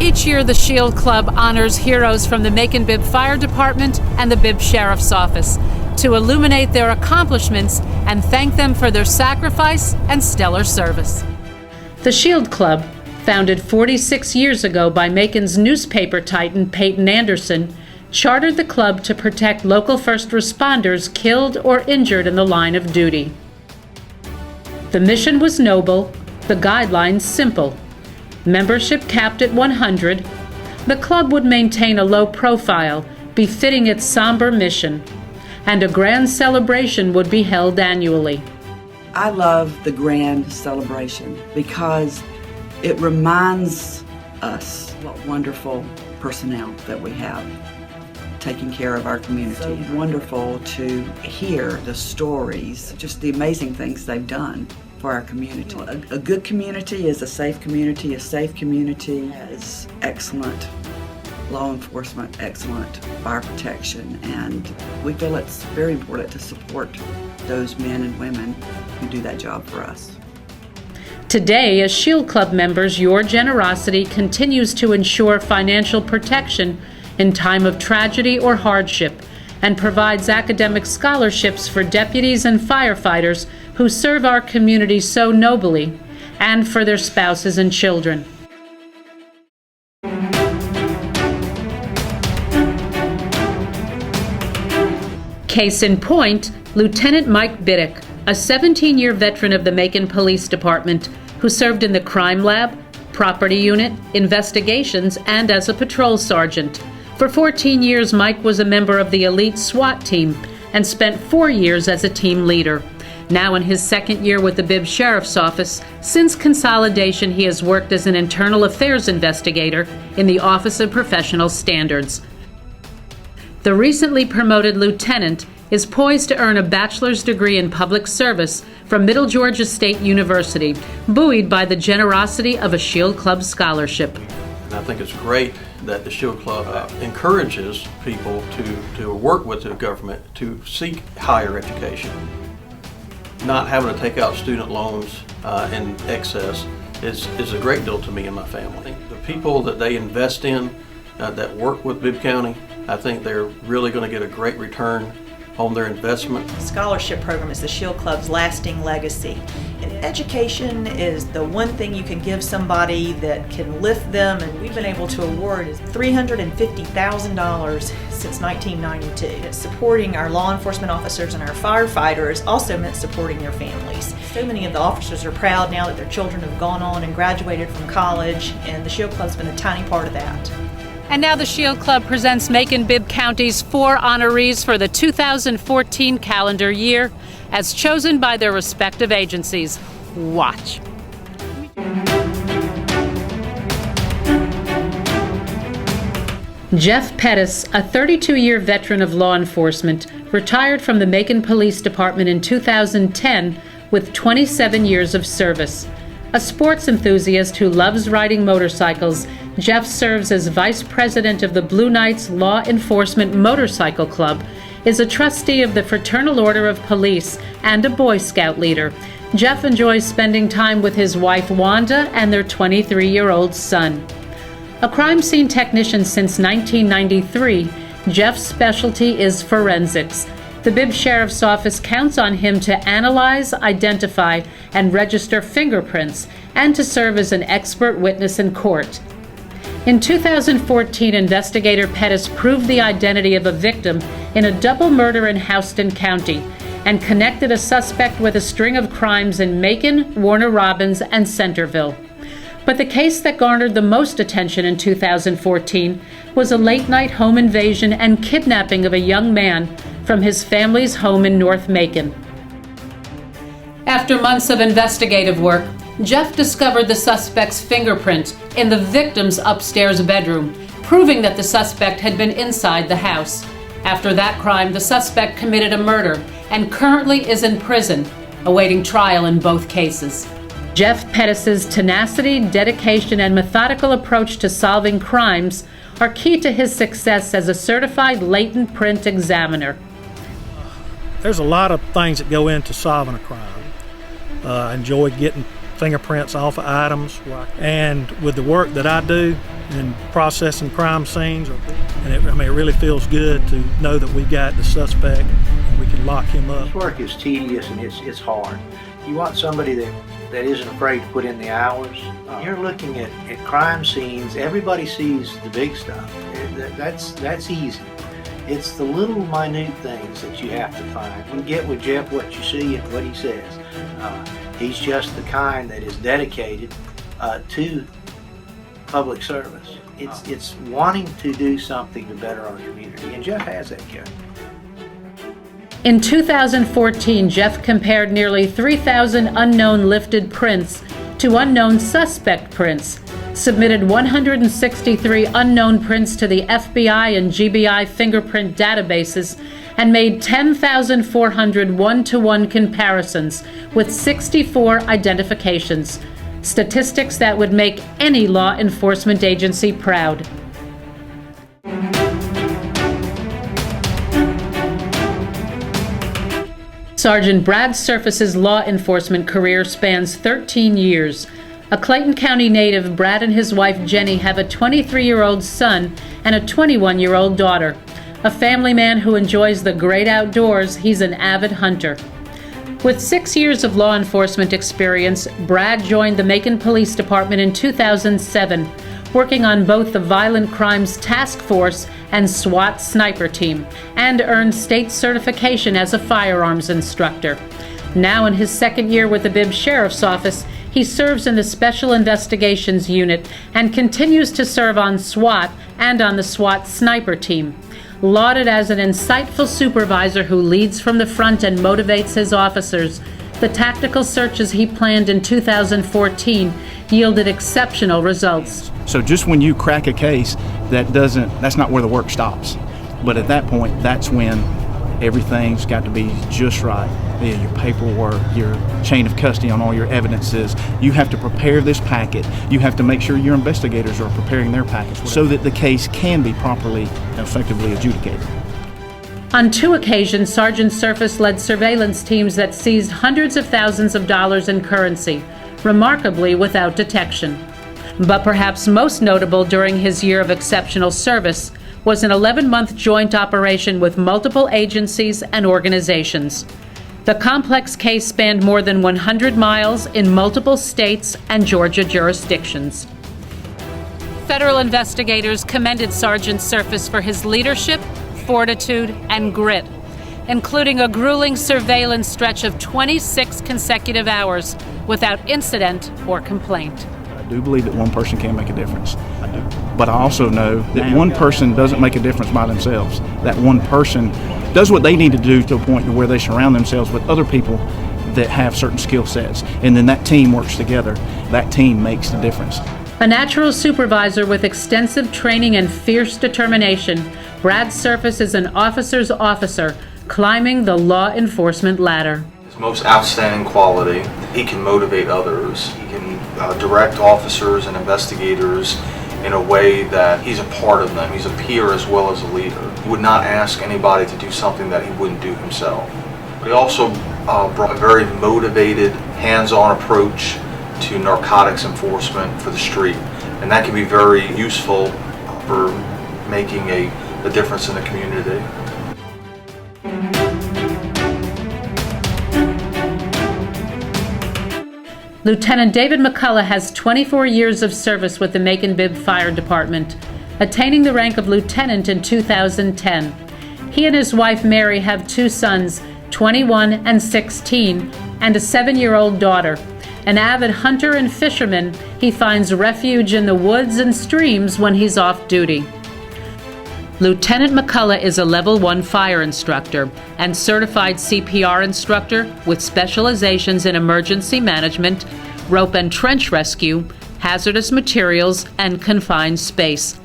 Each year, the Shield Club honors heroes from the Macon-Bibb Fire Department and the Bibb Sheriff's Office to illuminate their accomplishments and thank them for their sacrifice and stellar service. The Shield Club, founded 46 years ago by Macon's newspaper titan Peyton Anderson, chartered the club to protect local first responders killed or injured in the line of duty. The mission was noble, the guidelines simple. Membership capped at 100, the club would maintain a low profile befitting its somber mission, and a grand celebration would be held annually. I love the grand celebration because it reminds us what wonderful personnel that we have taking care of our community. So wonderful to hear the stories, just the amazing things they've done for our community. A good community is a safe community. A safe community has excellent law enforcement, excellent fire protection, and we feel it's very important to support those men and women who do that job for us. Today, as Shield Club members, your generosity continues to ensure financial protection in time of tragedy or hardship, and provides academic scholarships for deputies and firefighters who serve our community so nobly, and for their spouses and children. Case in point, Lieutenant Mike Bittick, a 17-year veteran of the Macon Police Department who served in the crime lab, property unit, investigations, and as a patrol sergeant. For 14 years, Mike was a member of the elite SWAT team and spent 4 years as a team leader. Now in his second year with the Bibb Sheriff's Office, since consolidation he has worked as an internal affairs investigator in the Office of Professional Standards. The recently promoted lieutenant is poised to earn a bachelor's degree in public service from Middle Georgia State University, buoyed by the generosity of a Shield Club scholarship. And I think it's great that the Shield Club encourages people to work with the government to seek higher education. Not having to take out student loans in excess is a great deal to me and my family. The people that they invest in that work with Bibb County, I think they're really going to get a great return on their investment. The scholarship program is the Shield Club's lasting legacy. And education is the one thing you can give somebody that can lift them, and we've been able to award $350,000 since 1992. Supporting our law enforcement officers and our firefighters also meant supporting their families. So many of the officers are proud now that their children have gone on and graduated from college, and the Shield Club's been a tiny part of that. And now the Shield Club presents Macon-Bibb County's 4 honorees for the 2014 calendar year, as chosen by their respective agencies. Watch. Jeff Pettis, a 32-year veteran of law enforcement, retired from the Macon Police Department in 2010 with 27 years of service. A sports enthusiast who loves riding motorcycles, Jeff serves as vice president of the Blue Knights Law Enforcement Motorcycle Club, is a trustee of the Fraternal Order of Police, and a Boy Scout leader. Jeff enjoys spending time with his wife Wanda and their 23-year-old son. A crime scene technician since 1993, Jeff's specialty is forensics. The Bibb Sheriff's Office counts on him to analyze, identify, and register fingerprints, and to serve as an expert witness in court. In 2014, investigator Pettis proved the identity of a victim in a double murder in Houston County and connected a suspect with a string of crimes in Macon, Warner Robins, and Centerville. But the case that garnered the most attention in 2014 was a late-night home invasion and kidnapping of a young man from his family's home in North Macon. After months of investigative work, Jeff discovered the suspect's fingerprint in the victim's upstairs bedroom, proving that the suspect had been inside the house. After that crime, the suspect committed a murder and currently is in prison, awaiting trial in both cases. Jeff Pettis' tenacity, dedication, and methodical approach to solving crimes are key to his success as a certified latent print examiner. There's a lot of things that go into solving a crime. I enjoy getting fingerprints off of items, and with the work that I do in processing crime scenes, and it really feels good to know that we got the suspect and we can lock him up. This work is tedious and it's hard. You want somebody that isn't afraid to put in the hours. You're looking at crime scenes, everybody sees the big stuff. That's easy. It's the little minute things that you have to find. You get with Jeff what you see and what he says. He's just the kind that is dedicated to public service. It's wanting to do something to better our community, and Jeff has that character. In 2014, Jeff compared nearly 3,000 unknown lifted prints to unknown suspect prints, submitted 163 unknown prints to the FBI and GBI fingerprint databases, and made 10,400 one-to-one comparisons with 64 identifications, statistics that would make any law enforcement agency proud. Sgt Brad Surface's law enforcement career spans 13 years. A Clayton County native, Brad and his wife Jenny have a 23-year-old son and a 21-year-old daughter. A family man who enjoys the great outdoors, he's an avid hunter. With 6 years of law enforcement experience, Brad joined the Macon Police Department in 2007, working on both the Violent Crimes Task Force and SWAT Sniper Team, and earned state certification as a firearms instructor. Now in his second year with the Bibb Sheriff's Office, he serves in the Special Investigations Unit and continues to serve on SWAT and on the SWAT Sniper Team. Lauded as an insightful supervisor who leads from the front and motivates his officers, the tactical searches he planned in 2014 yielded exceptional results. So just when you crack a case, that's not where the work stops. But at that point, that's when everything's got to be just right. Your paperwork, your chain of custody on all your evidences. You have to prepare this packet. You have to make sure your investigators are preparing their packets so that the case can be properly and effectively adjudicated. On 2 occasions, Sgt Surface led surveillance teams that seized hundreds of thousands of dollars in currency, remarkably without detection. But perhaps most notable during his year of exceptional service was an 11-month joint operation with multiple agencies and organizations. The complex case spanned more than 100 miles in multiple states and Georgia jurisdictions. Federal investigators commended Sgt Surface for his leadership, fortitude, and grit, including a grueling surveillance stretch of 26 consecutive hours without incident or complaint. I do believe that one person can make a difference. I do. But I also know that one person doesn't make a difference by themselves. That one person does what they need to do to a point to where they surround themselves with other people that have certain skill sets. And then that team works together. That team makes the difference. A natural supervisor with extensive training and fierce determination, Brad Surface is an officer's officer climbing the law enforcement ladder. His most outstanding quality, he can motivate others. He can direct officers and investigators in a way that he's a part of them. He's a peer as well as a leader. He would not ask anybody to do something that he wouldn't do himself. But he also brought a very motivated, hands-on approach to narcotics enforcement for the street. And that can be very useful for making a difference in the community. Lieutenant David McCullough has 24 years of service with the Macon-Bibb Fire Department, attaining the rank of lieutenant in 2010. He and his wife Mary have 2 sons, 21 and 16, and a 7-year-old daughter. An avid hunter and fisherman, he finds refuge in the woods and streams when he's off duty. Lieutenant McCullough is a Level 1 fire instructor and certified CPR instructor with specializations in emergency management, rope and trench rescue, hazardous materials, and confined space.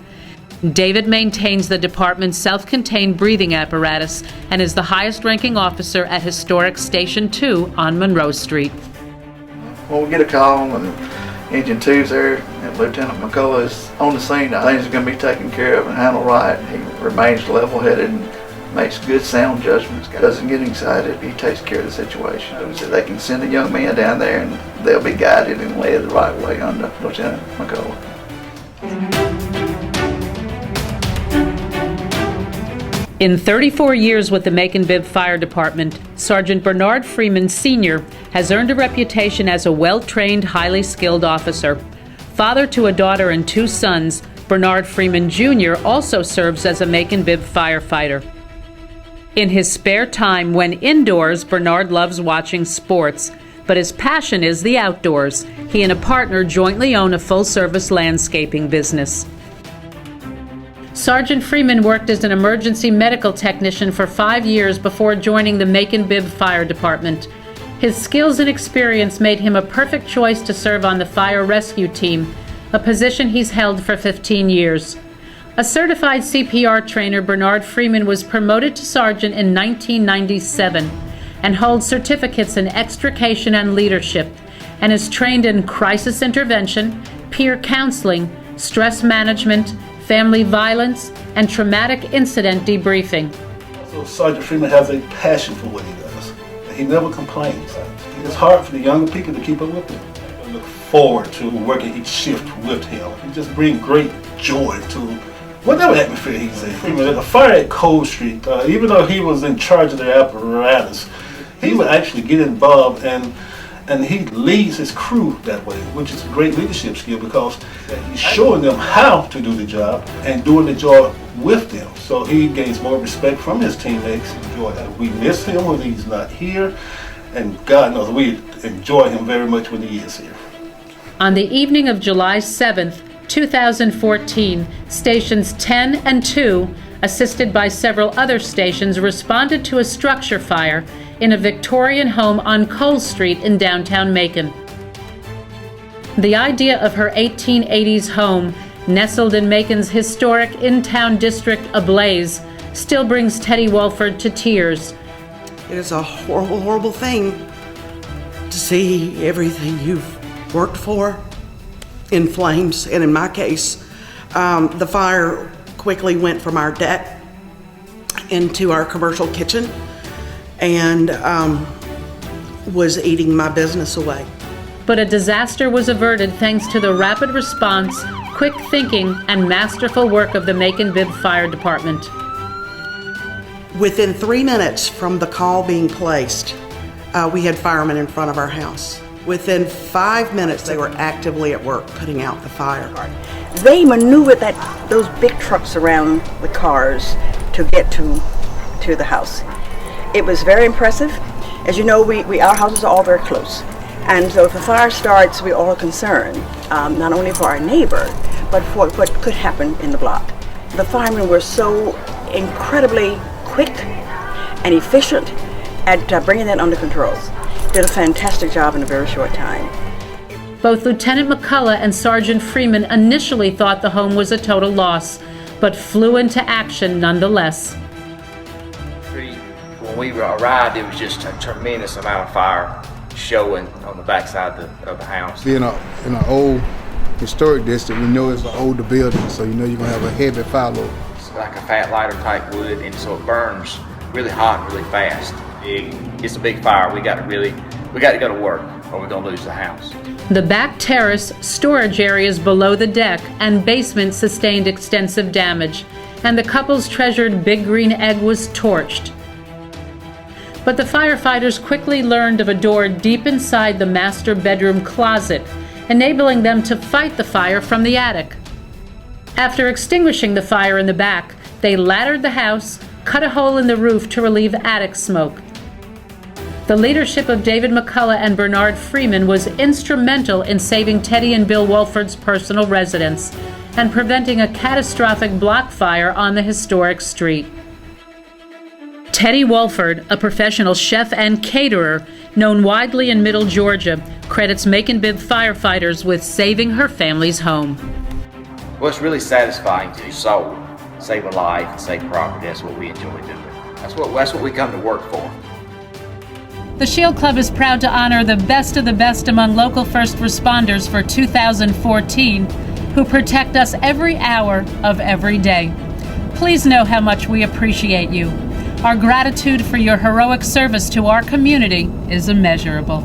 David maintains the department's self-contained breathing apparatus and is the highest-ranking officer at Historic Station 2 on Monroe Street. When we get a call and Engine 2's there and Lieutenant McCullough is on the scene, things are going to be taken care of and handled right. He remains level-headed and makes good sound judgments. Doesn't get excited. He takes care of the situation. So they can send a young man down there and they'll be guided and led the right way under Lieutenant McCullough. In 34 years with the Macon-Bibb Fire Department, Sgt Bernard Freeman Sr. has earned a reputation as a well-trained, highly skilled officer. Father to a daughter and 2 sons, Bernard Freeman Jr. also serves as a Macon-Bibb firefighter. In his spare time, when indoors, Bernard loves watching sports, but his passion is the outdoors. He and a partner jointly own a full-service landscaping business. Sgt. Freeman worked as an emergency medical technician for 5 years before joining the Macon-Bibb Fire Department. His skills and experience made him a perfect choice to serve on the fire rescue team, a position he's held for 15 years. A certified CPR trainer, Bernard Freeman was promoted to sergeant in 1997 and holds certificates in extrication and leadership, and is trained in crisis intervention, peer counseling, stress management, family violence, and traumatic incident debriefing. So Sgt. Freeman has a passion for what he does. He never complains. It's hard for the younger people to keep up with him. I look forward to working each shift with him. He just brings great joy to whatever atmosphere he's in. Freeman, at the fire at Cold Street, even though he was in charge of the apparatus, he would actually get involved and he leads his crew that way, which is a great leadership skill because he's showing them how to do the job and doing the job with them. So he gains more respect from his teammates. Enjoy that. We miss him when he's not here, and God knows we enjoy him very much when he is here. On the evening of July 7th, 2014, Stations 10 and 2, assisted by several other stations, responded to a structure fire in a Victorian home on Cole Street in downtown Macon. The idea of her 1880s home, nestled in Macon's historic in-town district ablaze, still brings Teddy Walford to tears. It is a horrible, horrible thing to see everything you've worked for in flames, and in my case, the fire quickly went from our deck into our commercial kitchen and was eating my business away. But a disaster was averted thanks to the rapid response, quick thinking, and masterful work of the Macon-Bibb Fire Department. Within 3 minutes from the call being placed, we had firemen in front of our house. Within 5 minutes, they were actively at work putting out the fire. They maneuvered those big trucks around the cars to get to the house. It was very impressive. As you know, our houses are all very close. And so if a fire starts, we're all concerned, not only for our neighbor, but for what could happen in the block. The firemen were so incredibly quick and efficient at bringing that under control. Did a fantastic job in a very short time. Both Lieutenant McCullough and Sergeant Freeman initially thought the home was a total loss, but flew into action nonetheless. When we arrived, it was just a tremendous amount of fire showing on the backside of the house. Being in an old historic district, we know it's an older building, so you know you're gonna have a heavy fire load. It's like a fat lighter type wood, and so it burns really hot and really fast. It's a big fire. We got to go to work, or we're gonna lose the house. The back terrace, storage areas below the deck, and basement sustained extensive damage, and the couple's treasured big green egg was torched. But the firefighters quickly learned of a door deep inside the master bedroom closet, enabling them to fight the fire from the attic. After extinguishing the fire in the back, they laddered the house, cut a hole in the roof to relieve attic smoke. The leadership of David McCullough and Bernard Freeman was instrumental in saving Teddy and Bill Wolford's personal residence and preventing a catastrophic block fire on the historic street. Teddy Wolford, a professional chef and caterer known widely in Middle Georgia, credits Macon-Bibb firefighters with saving her family's home. Well, it's really satisfying to save a life and save property. That's what we enjoy doing. That's what we come to work for. The Shield Club is proud to honor the best of the best among local first responders for 2014 who protect us every hour of every day. Please know how much we appreciate you. Our gratitude for your heroic service to our community is immeasurable.